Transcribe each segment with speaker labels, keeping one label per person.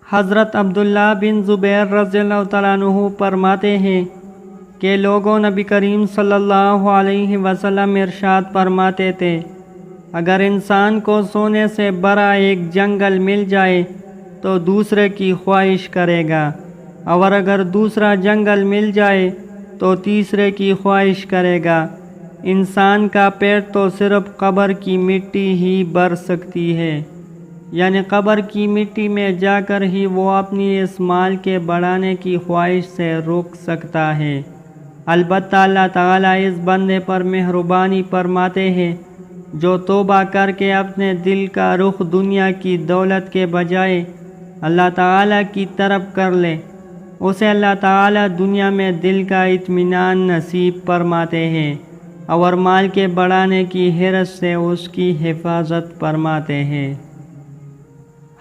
Speaker 1: حضرت عبداللہ بن زبیر رضی اللہ تعالیٰ عنہ فرماتے ہیں کہ لوگوں نبی کریم صلی اللہ علیہ وسلم ارشاد فرماتے تھے، اگر انسان کو سونے سے بڑا ایک جنگل مل جائے تو دوسرے کی خواہش کرے گا، اور اگر دوسرا جنگل مل جائے تو تیسرے کی خواہش کرے گا۔ انسان کا پیٹ تو صرف قبر کی مٹی ہی بھر سکتی ہے، یعنی قبر کی مٹی میں جا کر ہی وہ اپنی اس مال کے بڑھانے کی خواہش سے روک سکتا ہے۔ البتہ اللہ تعالیٰ اس بندے پر مہربانی فرماتے ہیں جو توبہ کر کے اپنے دل کا رخ دنیا کی دولت کے بجائے اللہ تعالیٰ کی طرف کر لے، اسے اللہ تعالیٰ دنیا میں دل کا اطمینان نصیب فرماتے ہیں اور مال کے بڑھانے کی حرص سے اس کی حفاظت فرماتے ہیں۔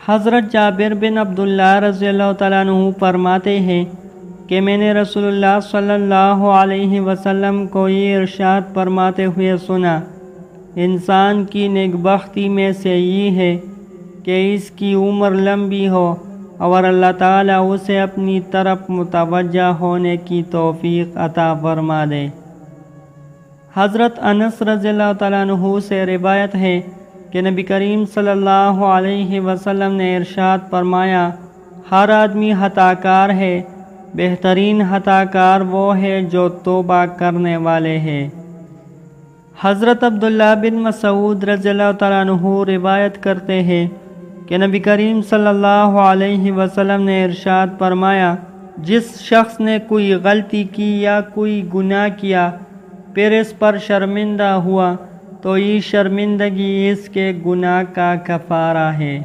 Speaker 1: حضرت جابر بن عبداللہ رضی اللہ تعالیٰ عنہ فرماتے ہیں کہ میں نے رسول اللہ صلی اللہ علیہ وسلم کو یہ ارشاد فرماتے ہوئے سنا، انسان کی نیکبختی میں سے یہ ہے کہ اس کی عمر لمبی ہو اور اللہ تعالیٰ اسے اپنی طرف متوجہ ہونے کی توفیق عطا فرما دے۔ حضرت انس رضی اللہ تعالیٰ عنہ سے روایت ہے کہ نبی کریم صلی اللہ علیہ وسلم نے ارشاد فرمایا، ہر آدمی خطا کار ہے، بہترین خطا کار وہ ہے جو توبہ کرنے والے ہیں۔ حضرت عبداللہ بن مسعود رضی اللہ تعالیٰ عنہ روایت کرتے ہیں کہ نبی کریم صلی اللہ علیہ وسلم نے ارشاد فرمایا، جس شخص نے کوئی غلطی کی یا کوئی گناہ کیا پھر اس پر شرمندہ ہوا تو یہ شرمندگی اس کے گناہ کا کفارہ ہے۔